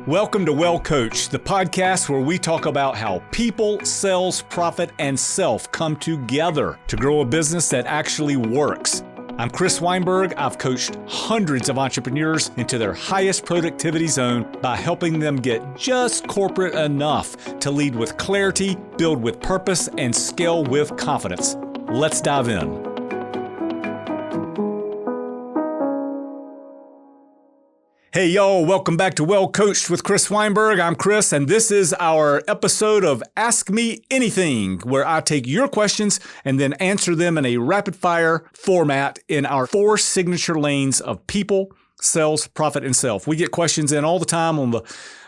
Welcome to Well Coached, the podcast where we talk about how people, sales, profit, and self come together to grow a business that actually works. I'm Chris Weinberg. I've coached hundreds of entrepreneurs into their highest productivity zone by helping them get just corporate enough to lead with clarity, build with purpose, and scale with confidence. Let's dive in. Hey, y'all, welcome back to Well Coached with Chris Weinberg. I'm Chris, and this is our episode of Ask Me Anything, where I take your questions and then answer them in a rapid-fire format in our 4 signature lanes of people, sales, profit, and self. We get questions in all the time on the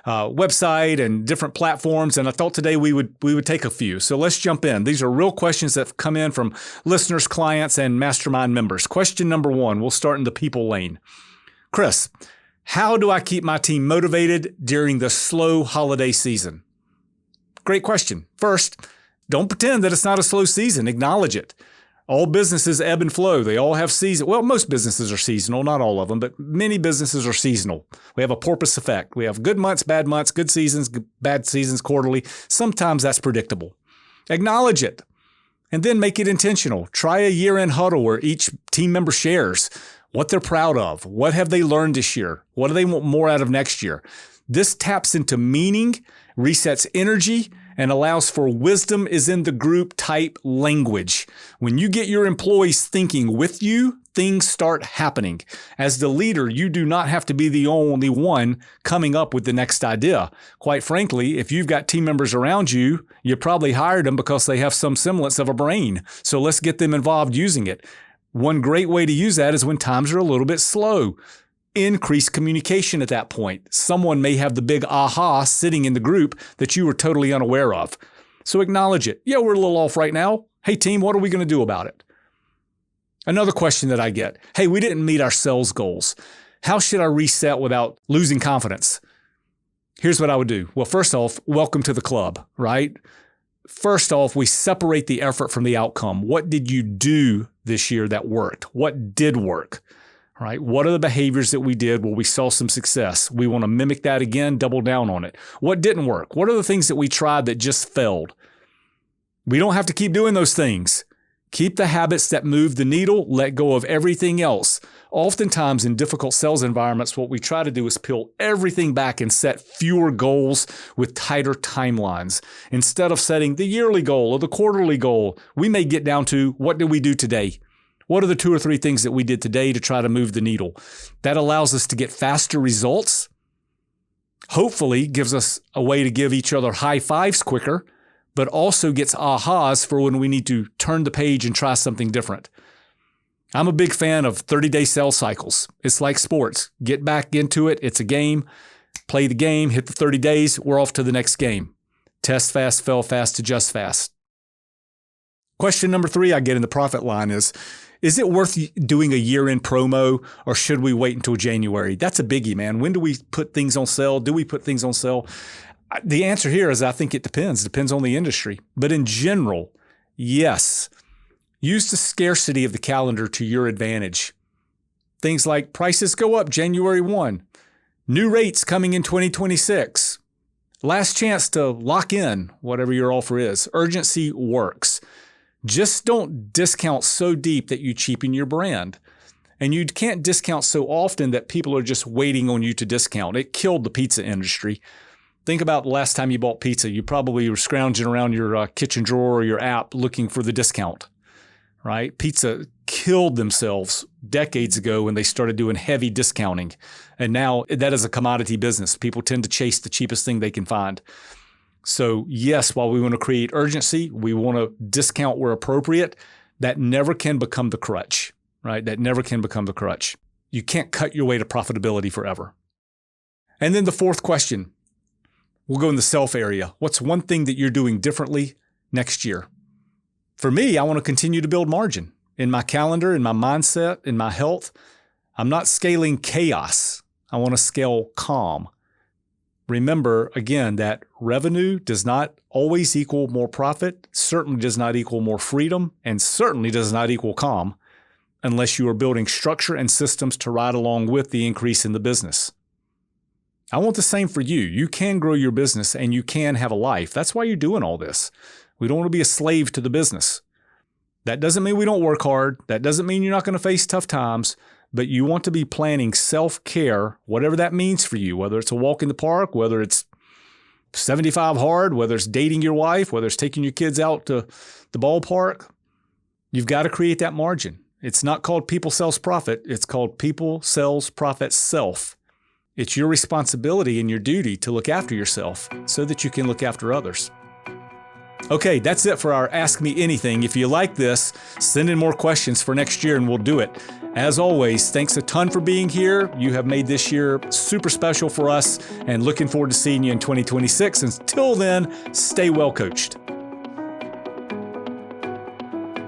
website and different platforms, and I thought today we would take a few. So let's jump in. These are real questions that have come in from listeners, clients, and mastermind members. Question number 1, we'll start in the people lane. Chris, how do I keep my team motivated during the slow holiday season? Great question. First, don't pretend that it's not a slow season. Acknowledge it. All businesses ebb and flow. They all have season. Well, most businesses are seasonal, not all of them, but many businesses are seasonal. We have a porpoise effect. We have good months, good seasons, bad seasons quarterly. Sometimes that's predictable. Acknowledge it and then make it intentional. Try a year-end huddle where each team member shares what they're proud of. What have they learned this year? What do they want more out of next year? This taps into meaning, resets energy, and allows for wisdom is in the group type language. When you get your employees thinking with you, things start happening. As the leader, you do not have to be the only one coming up with the next idea. Quite frankly, if you've got team members around you, you probably hired them because they have some semblance of a brain. So let's get them involved using it. One great way to use that is when times are a little bit slow. Increase communication at that point. Someone may have the big aha sitting in the group that you were totally unaware of. So acknowledge it. Yeah, we're a little off right now. Hey team, what are we going to do about it? Another question that I get, hey, we didn't meet our sales goals. How should I reset without losing confidence? Here's what I would do. Well, first off, welcome to the club, right? First off, we separate the effort from the outcome. What did you do this year that worked? What did work? All right. What are the behaviors that we did where we saw some success? We want to mimic that again, double down on it. What didn't work? What are the things that we tried that just failed? We don't have to keep doing those things. Keep the habits that move the needle, let go of everything else. Oftentimes in difficult sales environments, what we try to do is peel everything back and set fewer goals with tighter timelines. Instead of setting the yearly goal or the quarterly goal, we may get down to what did we do today? What are the 2 or 3 things that we did today to try to move the needle? That allows us to get faster results. Hopefully gives us a way to give each other high fives quicker, but also gets ahas for when we need to turn the page and try something different. I'm a big fan of 30-day sales cycles. It's like sports. Get back into it. It's a game. Play the game, hit the 30 days. We're off to the next game. Test fast, fail fast, adjust fast. Question number 3 I get in the profit line is it worth doing a year-end promo or should we wait until January? That's a biggie, man. When do we put things on sale? Do we put things on sale? The answer here is I think it depends. Depends on the industry. But in general, yes. Use the scarcity of the calendar to your advantage. Things like prices go up January 1, new rates coming in 2026, last chance to lock in whatever your offer is. Urgency works. Just don't discount so deep that you cheapen your brand. And you can't discount so often that people are just waiting on you to discount. It killed the pizza industry. Think about the last time you bought pizza. You probably were scrounging around your kitchen drawer or your app looking for the discount. Right? Pizza killed themselves decades ago when they started doing heavy discounting. And now that is a commodity business. People tend to chase the cheapest thing they can find. So yes, while we want to create urgency, we want to discount where appropriate. That never can become the crutch, right? That never can become the crutch. You can't cut your way to profitability forever. And then the 4th question, we'll go in the self area. What's one thing that you're doing differently next year? For me, I want to continue to build margin in my calendar, in my mindset, in my health. I'm not scaling chaos. I want to scale calm. Remember, again, that revenue does not always equal more profit, certainly does not equal more freedom, and certainly does not equal calm unless you are building structure and systems to ride along with the increase in the business. I want the same for you. You can grow your business and you can have a life. That's why you're doing all this. We don't want to be a slave to the business. That doesn't mean we don't work hard. That doesn't mean you're not going to face tough times, but you want to be planning self-care, whatever that means for you, whether it's a walk in the park, whether it's 75 hard, whether it's dating your wife, whether it's taking your kids out to the ballpark. You've got to create that margin. It's not called people sells profit. It's called people sells profit self. It's your responsibility and your duty to look after yourself so that you can look after others. Okay, that's it for our Ask Me Anything. If you like this, send in more questions for next year and we'll do it. As always, thanks a ton for being here. You have made this year super special for us and looking forward to seeing you in 2026. Until then, stay well coached.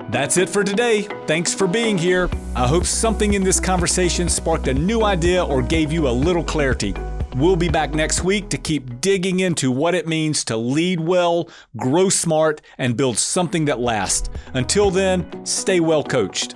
That's it for today. Thanks for being here. I hope something in this conversation sparked a new idea or gave you a little clarity. We'll be back next week to keep digging into what it means to lead well, grow smart, and build something that lasts. Until then, stay well coached.